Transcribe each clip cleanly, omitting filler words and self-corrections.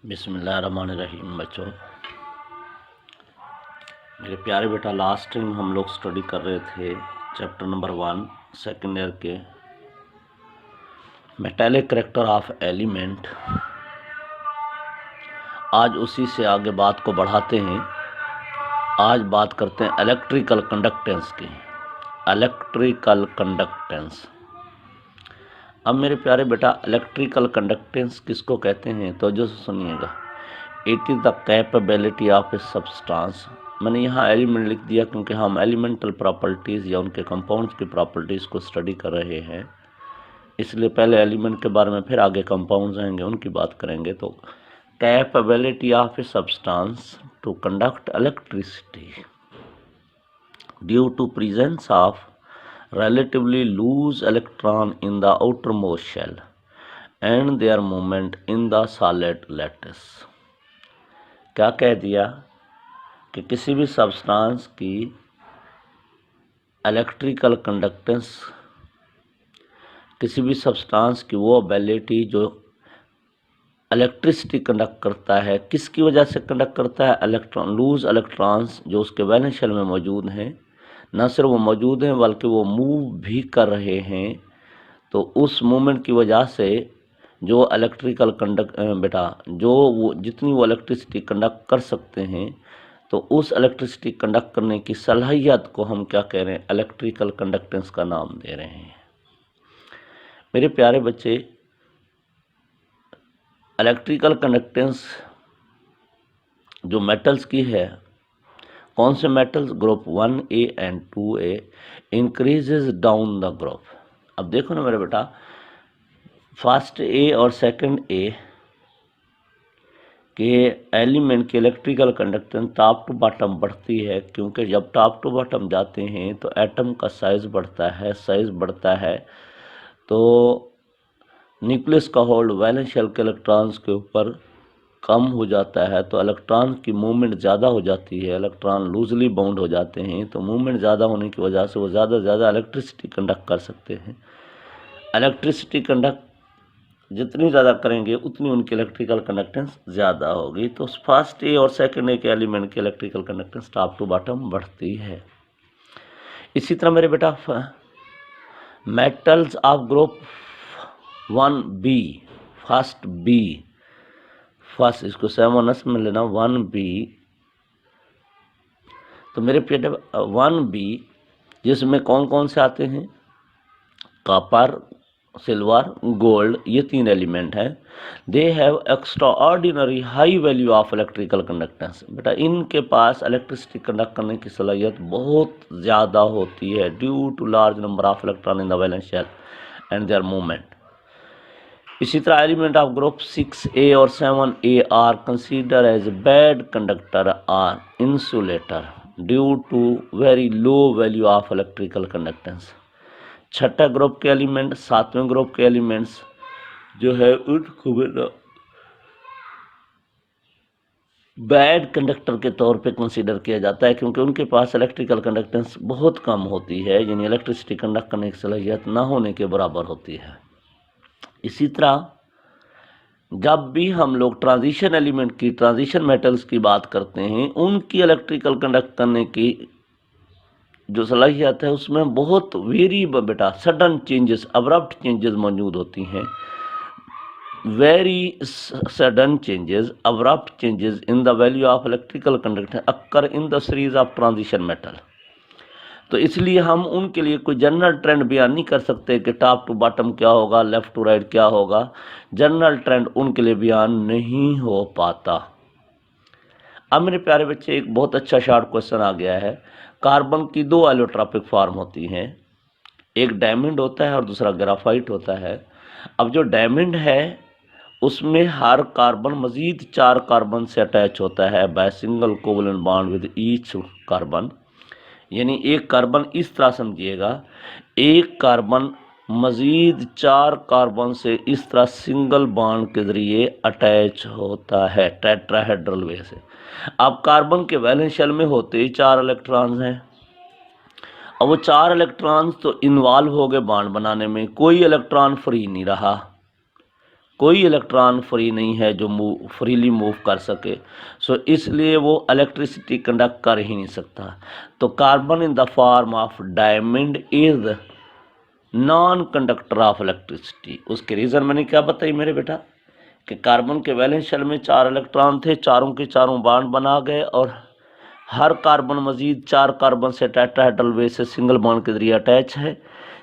बिस्मिल्लाहिर्रहमानिर्रहीम। बच्चों, मेरे प्यारे बेटा, लास्ट टाइम हम लोग स्टडी कर रहे थे चैप्टर नंबर 1 सेकेंड ईयर के मेटालिक कैरेक्टर ऑफ एलिमेंट। आज उसी से आगे बात को बढ़ाते हैं। आज बात करते हैं इलेक्ट्रिकल कंडक्टेंस की। Electrical conductance. अब मेरे प्यारे बेटा, इलेक्ट्रिकल कंडक्टेंस किसको कहते हैं? तो जो सुनिएगा, it is the capability of a substance. मैंने यहाँ एलिमेंट लिख दिया क्योंकि हम एलिमेंटल प्रॉपर्टीज़ या उनके कंपाउंड्स की प्रॉपर्टीज़ को स्टडी कर रहे हैं, इसलिए पहले एलिमेंट के बारे में, फिर आगे कंपाउंड्स आएंगे, उनकी बात करेंगे। तो capability of a substance to conduct electricity due to presence of relatively loose electron in the outermost shell and their movement in the solid lattice। क्या कह दिया कि किसी भी सब्सटेंस की इलेक्ट्रिकल कंडक्टेंस, किसी भी सब्सटेंस की वो एबिलिटी जो इलेक्ट्रिसिटी कंडक्ट करता है, किसकी वजह से कंडक्ट करता है? इलेक्ट्रॉन, लूज इलेक्ट्रॉन्स जो उसके वैलेंस शेल में मौजूद हैं। न सिर्फ वो मौजूद हैं बल्कि वो मूव भी कर रहे हैं। तो उस मूवमेंट की वजह से जो इलेक्ट्रिकल जो वो जितनी वो इलेक्ट्रिसिटी कंडक्ट कर सकते हैं, तो उस इलेक्ट्रिसिटी कंडक्ट करने की सलाहियत को हम क्या कह रहे हैं? इलेक्ट्रिकल कंडक्टेंस का नाम दे रहे हैं। मेरे प्यारे बच्चे, इलेक्ट्रिकल कंडक्टेंस जो मेटल्स की है, कौन से metals? Group 1A and 2A increases down the group. अब देखो ना मेरे बेटा, फर्स्ट ए और सेकंड ए के एलिमेंट की electrical conductance top to bottom बढ़ती है, क्योंकि जब टॉप टू बॉटम जाते हैं तो एटम का साइज बढ़ता है, तो न्यूक्लियस का होल्ड वैलेंस शेल के इलेक्ट्रॉन्स के ऊपर कम हो जाता है, तो इलेक्ट्रॉन की मूवमेंट ज़्यादा हो जाती है। इलेक्ट्रॉन लूजली बाउंड हो जाते हैं, तो मूवमेंट ज़्यादा होने की वजह से वो ज़्यादा से ज़्यादा इलेक्ट्रिसिटी कंडक्ट कर सकते हैं। इलेक्ट्रिसिटी कंडक्ट जितनी ज़्यादा करेंगे उतनी उनकी इलेक्ट्रिकल कंडक्टेंस ज़्यादा होगी। तो फर्स्ट ए और सेकंड ए के एलिमेंट की electrical conductance top to bottom बढ़ती है। इसी तरह मेरे बेटा, metals of group 1B, first इसको 7s में लेना, 1B। तो मेरे बेटा 1B जिसमें कौन कौन से आते हैं? कॉपर, सिल्वर, गोल्ड, ये 3 एलिमेंट हैं। They have extra ordinary high value of electrical conductance. बेटा, इनके पास इलेक्ट्रिसिटी कंडक्ट करने की सलाहियत बहुत ज़्यादा होती है, due to large number of electron in the valence shell and their movement. इसी तरह एलिमेंट ऑफ ग्रुप 6A और 7A are considered as bad conductor or insulator due to very low value of electrical conductance. छठा group के element, 7वें group के elements जो है उनको बैड कंडक्टर के तौर पे कंसीडर किया जाता है, क्योंकि उनके पास इलेक्ट्रिकल कंडक्टेंस बहुत कम होती है, यानी इलेक्ट्रिसिटी कंडक्ट करने की सलाहियत ना होने के बराबर होती है। इसी तरह जब भी हम लोग ट्रांजिशन एलिमेंट की, ट्रांजिशन मेटल्स की बात करते हैं, उनकी इलेक्ट्रिकल कंडक्ट करने की जो सलाहियत है उसमें बहुत वेरी बेटा सडन चेंजेस, अब्रप्ट चेंजेस मौजूद होती हैं। Very sudden changes, abrupt changes in the value of electrical conductance occur in the series of transition metal. तो इसलिए हम उनके लिए कोई जनरल ट्रेंड बयान नहीं कर सकते कि टॉप टू बॉटम क्या होगा, लेफ्ट टू राइट क्या होगा। जनरल ट्रेंड उनके लिए बयान नहीं हो पाता। अब मेरे प्यारे बच्चे, एक बहुत अच्छा शॉर्ट क्वेश्चन आ गया है। कार्बन की 2 एलोट्रॉपिक फॉर्म होती हैं, एक डायमंड होता है और दूसरा ग्राफाइट होता है। अब जो डायमंड है उसमें हर कार्बन मजीद 4 कार्बन से अटैच होता है by single covalent bond with each carbon. यानी एक कार्बन, इस तरह समझिएगा, एक कार्बन मजीद 4 कार्बन से इस तरह सिंगल बॉन्ड के जरिए अटैच होता है टेट्राहेड्रल वे से। अब कार्बन के वैलेंस शेल में होते ही 4 इलेक्ट्रॉन्स हैं। अब वो 4 इलेक्ट्रॉन्स तो इन्वॉल्व हो गए बॉन्ड बनाने में, कोई इलेक्ट्रॉन फ्री नहीं रहा, कोई इलेक्ट्रॉन फ्री नहीं है जो फ्रीली मूव कर सके, सो इसलिए वो इलेक्ट्रिसिटी कंडक्ट कर ही नहीं सकता। तो carbon in the form of diamond is non conductor of electricity. उसके रीज़न मैंने क्या बताई मेरे बेटा कि कार्बन के वैलेंस शेल में 4 इलेक्ट्रॉन थे, चारों के चारों बॉन्ड बना गए और हर कार्बन मजीद 4 कार्बन से टेट्राहेड्रल बेस से सिंगल बॉन्ड के जरिए अटैच है।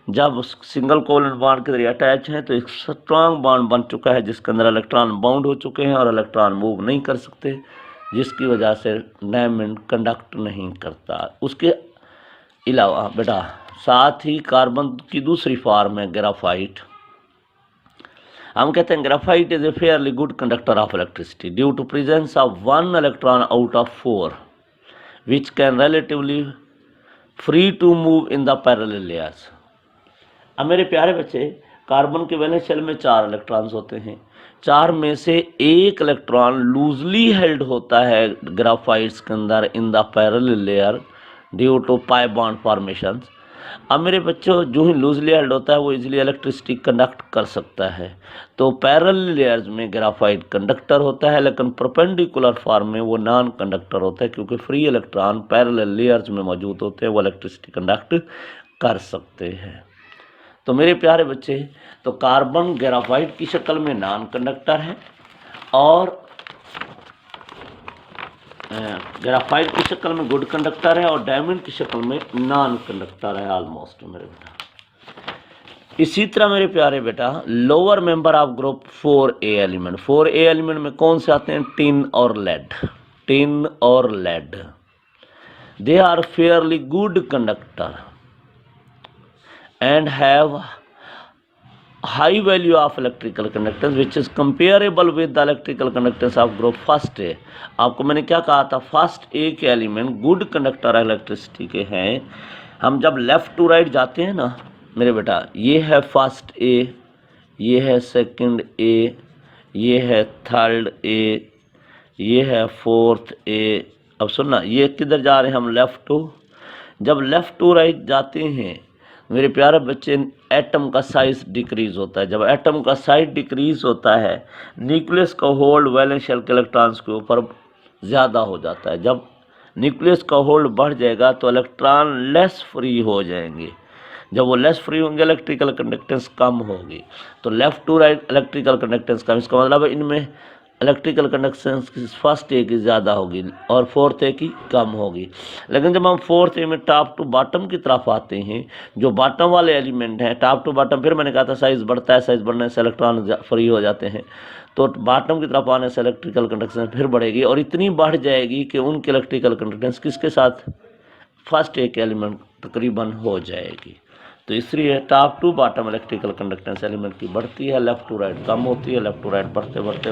जब सिंगल कोवलेंट बॉन्ड के जरिए अटैच है तो एक स्ट्रांग बॉन्ड बन चुका है जिसके अंदर इलेक्ट्रॉन बाउंड हो चुके हैं और इलेक्ट्रॉन मूव नहीं कर सकते, जिसकी वजह से डायमंड कंडक्ट नहीं करता। उसके अलावा बेटा साथ ही कार्बन की दूसरी फॉर्म है ग्राफाइट। हम कहते हैं graphite is a fairly good conductor of electricity due to presence of 1 electron out of 4 which can relatively free to move in the parallel layers. अब मेरे प्यारे बच्चे, कार्बन के वैलेंस शेल में 4 इलेक्ट्रॉन्स होते हैं, 4 में से एक इलेक्ट्रॉन लूजली हेल्ड होता है ग्राफाइट्स के अंदर in the parallel layer due to pi bond formation. अब मेरे बच्चों, जो ही लूजली हेल्ड होता है वो इजीली इलेक्ट्रिसिटी कंडक्ट कर सकता है। तो पैरेलल लेयर्स में ग्राफाइट कंडक्टर होता है, लेकिन परपेंडिकुलर फॉर्म में वो नॉन कंडक्टर होता है, क्योंकि फ्री इलेक्ट्रॉन पैरेलल लेयर्स में मौजूद होते हैं, वो इलेक्ट्रिसिटी कंडक्ट कर सकते हैं। तो मेरे प्यारे बच्चे, तो कार्बन ग्राफाइट की शक्ल में नॉन कंडक्टर है और ग्राफाइट की शक्ल में गुड कंडक्टर है और डायमंड की शक्ल में नॉन कंडक्टर है ऑलमोस्ट मेरे बेटा। इसी तरह मेरे प्यारे बेटा, lower member of group 4A element, 4A element में कौन से आते हैं? टिन और लेड। टिन और lead, they are fairly good conductor and have high value of electrical conductance which is comparable with the electrical conductance of group first A। आपको मैंने क्या कहा था? फर्स्ट ए के एलिमेंट गुड कंडक्टर इलेक्ट्रिसिटी के हैं। हम जब लेफ्ट टू राइट जाते हैं ना मेरे बेटा, ये है फर्स्ट ए, ये है सेकंड ए, ये है थर्ड ए, ये है फोर्थ ए। अब सुनना, ये किधर जा रहे हैं हम? Left to. जब लेफ्ट टू राइट जाते हैं मेरे प्यारे बच्चे, एटम का साइज डिक्रीज होता है। जब एटम का साइज डिक्रीज होता है, न्यूक्लियस का होल्ड वैलेंस शेल के इलेक्ट्रॉन्स के ऊपर ज़्यादा हो जाता है। जब न्यूक्लियस का होल्ड बढ़ जाएगा तो इलेक्ट्रॉन लेस फ्री हो जाएंगे। जब वो लेस फ्री होंगे, इलेक्ट्रिकल कंडक्टेंस कम होगी। तो left to right electrical conductance कम, इसका मतलब है इनमें इलेक्ट्रिकल कंडक्टेंस फर्स्ट ए की ज़्यादा होगी और फोर्थ ए की कम होगी। लेकिन जब हम फोर्थ ए में टॉप टू बॉटम की तरफ आते हैं, जो बॉटम वाले एलिमेंट हैं, टॉप टू बॉटम, फिर मैंने कहा था साइज़ बढ़ता है, साइज़ बढ़ने से इलेक्ट्रॉन फ्री हो जाते हैं। तो बॉटम की तरफ आने से इलेक्ट्रिकल कंडक्टेंस फिर बढ़ेगी और इतनी बढ़ जाएगी कि उनकी इलेक्ट्रिकल कंडक्टेंस किसके साथ? फर्स्ट ए के एलिमेंट तकरीबन हो जाएगी। तो इसलिए top to bottom electrical conductance element की बढ़ती है, लेफ्ट टू राइट कम होती है। लेफ्ट टू राइट बढ़ते बढ़ते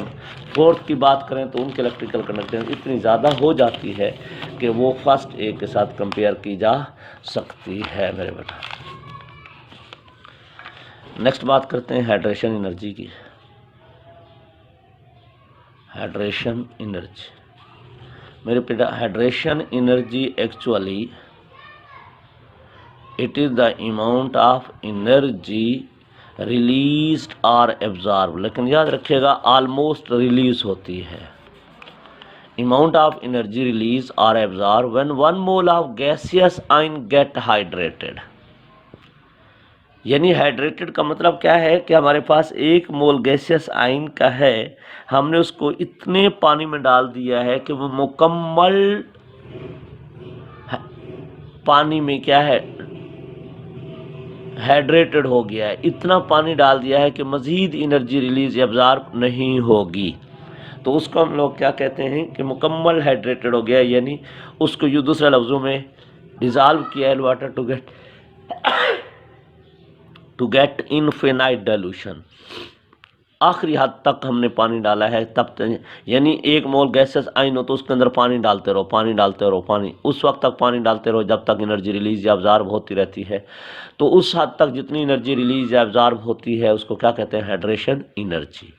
फोर्थ की बात करें तो उनकी इलेक्ट्रिकल कंडक्टेंस इतनी ज़्यादा हो जाती है कि वो फर्स्ट ए के साथ कंपेयर की जा सकती है मेरे बेटा। नेक्स्ट बात करते हैं हाइड्रेशन एनर्जी की। हाइड्रेशन एनर्जी मेरे बेटा, hydration energy actually it is the amount of energy released or absorbed, लेकिन याद रखिएगा almost रिलीज होती है। amount of energy released or absorbed when 1 mole of gaseous ion get hydrated। यानी hydrated का मतलब क्या है कि हमारे पास 1 मोल गैसियस आयन का है, हमने उसको इतने पानी में डाल दिया है कि वो मुकम्मल पानी में क्या है? हाइड्रेटेड हो गया है। इतना पानी डाल दिया है कि मज़ीद एनर्जी रिलीज एब्जॉर्ब नहीं होगी। तो उसको हम लोग क्या कहते हैं कि मुकम्मल हाइड्रेटेड हो गया, यानी उसको यूँ दूसरे लफ्ज़ों में डिज़ाल्व किया है water to get infinite dilution. आखिरी हद तक हमने पानी डाला है तब तक, यानी 1 मोल गैसेस आयन हो तो उसके अंदर पानी डालते रहो, पानी डालते रहो, पानी उस वक्त तक पानी डालते रहो जब तक एनर्जी रिलीज या अब्जॉर्ब होती रहती है। तो उस हद तक जितनी एनर्जी रिलीज या अब्जॉर्ब होती है उसको क्या कहते हैं? Hydration energy.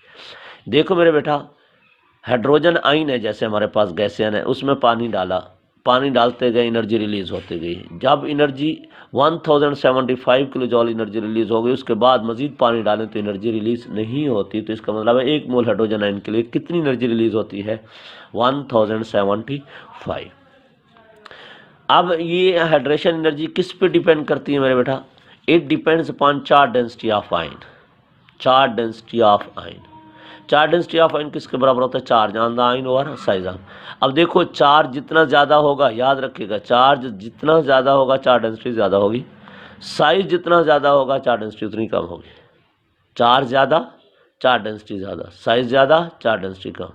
देखो मेरे बेटा, हाइड्रोजन आयन है जैसे हमारे पास गैसियन है, उसमें पानी डाला, पानी डालते गए एनर्जी रिलीज होती गई। जब एनर्जी 1075 किलो जॉल एनर्जी रिलीज हो गई, उसके बाद मजीद पानी डालें तो एनर्जी रिलीज नहीं होती। तो इसका मतलब है 1 मोल हाइड्रोजन आयन के लिए कितनी एनर्जी रिलीज होती है? 1075। अब ये हाइड्रेशन एनर्जी किस पे डिपेंड करती है मेरे बेटा? It depends upon charge density of ion. Charge density of ion, charge density of ion किसके बराबर होता है? Charge on the ion over size of. अब देखो चार्ज जितना ज़्यादा होगा, याद रखिएगा, चार्ज जितना ज़्यादा होगा चार्ज डेंसिटी ज़्यादा होगी, साइज जितना ज़्यादा होगा चार्ज डेंसिटी उतनी कम होगी। चार्ज ज़्यादा, चार्ज डेंसिटी ज़्यादा, साइज ज़्यादा, चार्ज डेंसिटी कम।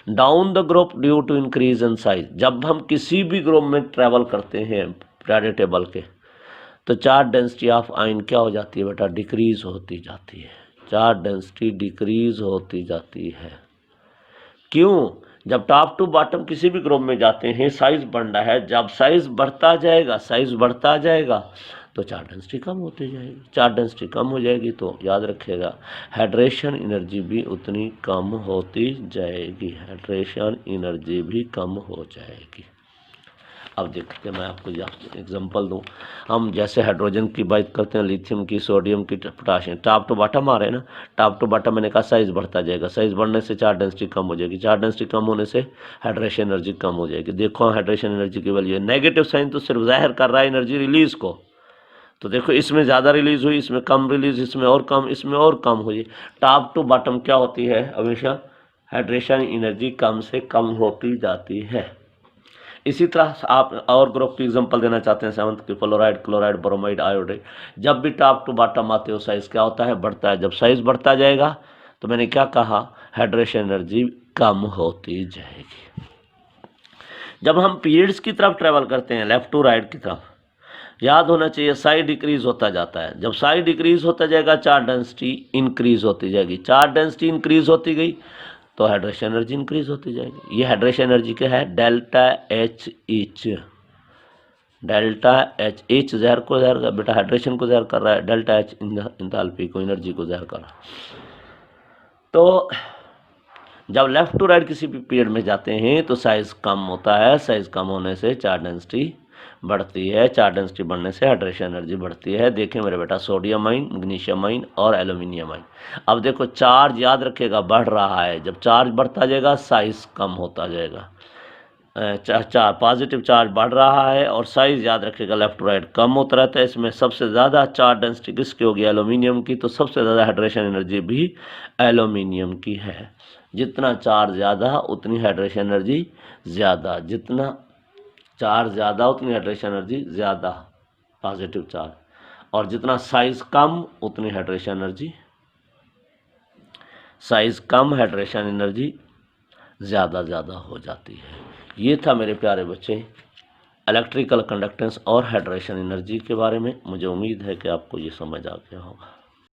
Down the group due to increase in size, जब हम किसी भी ग्रुप में ट्रेवल करते हैं पीरियोडिक टेबल के, तो चार्ज डेंसिटी ऑफ आयन क्या हो जाती है बेटा? डिक्रीज होती जाती है। चार्ज डेंसिटी डिक्रीज होती जाती है। क्यों? जब टॉप टू बॉटम किसी भी ग्रुप में जाते हैं साइज बढ़ रहा है, जब साइज बढ़ता जाएगा, साइज बढ़ता जाएगा तो चार्ज डेंसिटी कम होती जाएगी। चार्ज डेंसिटी कम हो जाएगी तो याद रखिएगा हाइड्रेशन एनर्जी भी उतनी कम होती जाएगी। हाइड्रेशन एनर्जी भी कम हो जाएगी। अब देखिए मैं आपको एग्जांपल दूं, हम जैसे हाइड्रोजन की बात करते हैं, लिथियम की, सोडियम की, पोटाशियम, टॉप टू बॉटम आ रहे हैं ना। टॉप टू बॉटम मैंने कहा साइज बढ़ता जाएगा, साइज बढ़ने से चार्ज डेंसिटी कम हो जाएगी, चार्ज डेंसिटी कम होने से हाइड्रेशन एनर्जी कम हो जाएगी। देखो हाइड्रेशन एनर्जी की वैल्यू है, नेगेटिव साइन तो सिर्फ जाहिर कर रहा है एनर्जी रिलीज को। तो देखो इसमें ज़्यादा रिलीज हुई, इसमें कम रिलीज, इसमें और कम, इसमें और कम हुई। टॉप टू बॉटम क्या होती है? हमेशा हाइड्रेशन एनर्जी कम से कम होती जाती है। इसी तरह आप और ग्रुप की एग्जांपल देना चाहते हैं, सेवंथ की फ्लोराइड, क्लोराइड, ब्रोमाइड, आयोडाइड। जब भी टॉप टू बॉटम आते हो साइज क्या होता है? बढ़ता है। जब साइज बढ़ता जाएगा तो मैंने क्या कहा? हाइड्रेशन एनर्जी कम होती जाएगी। जब हम पीरियड्स की तरफ ट्रेवल करते हैं, लेफ्ट टू राइट की तरफ, याद होना चाहिए साइज डिक्रीज होता जाता है। जब साइज डिक्रीज होता जाएगा चार्ज डेंसिटी इंक्रीज होती जाएगी। चार्ज डेंसिटी इंक्रीज होती गई तो हाइड्रेशन एनर्जी इंक्रीज होती जाएगी। ये हाइड्रेशन एनर्जी क्या है? Delta H H. Delta H, H जहर को जहर बेटा हाइड्रेशन को जहर कर रहा है, डेल्टा एच इंथैल्पी को, एनर्जी को जहर कर रहा है। तो जब लेफ्ट टू राइट किसी भी पीरियड में जाते हैं तो साइज कम होता है, साइज कम होने से चार्ज डेंसिटी बढ़ती है, चार्ज डेंसिटी बढ़ने से हाइड्रेशन एनर्जी बढ़ती है। देखें मेरे बेटा सोडियम आयन, मैग्नीशियम आयन और एल्यूमिनियम आयन। अब देखो चार्ज याद रखेगा बढ़ रहा है, जब चार्ज बढ़ता जाएगा साइज कम होता जाएगा। पॉजिटिव चार्ज बढ़ रहा है और साइज याद रखेगा लेफ्ट टू राइट कम होता रहता है। इसमें सबसे ज़्यादा चार्ज डेंसिटी किसकी होगी? एल्यूमिनियम की। तो सबसे ज़्यादा हाइड्रेशन एनर्जी भी एल्यूमिनियम की है। जितना चार्ज ज़्यादा उतनी हाइड्रेशन एनर्जी ज़्यादा, जितना चार्ज ज़्यादा उतनी हाइड्रेशन एनर्जी ज़्यादा, पॉजिटिव चार्ज, और जितना साइज कम उतनी हाइड्रेशन एनर्जी, साइज कम हाइड्रेशन एनर्जी ज़्यादा हो जाती है। ये था मेरे प्यारे बच्चे इलेक्ट्रिकल कंडक्टेंस और हाइड्रेशन एनर्जी के बारे में। मुझे उम्मीद है कि आपको ये समझ आ गया होगा।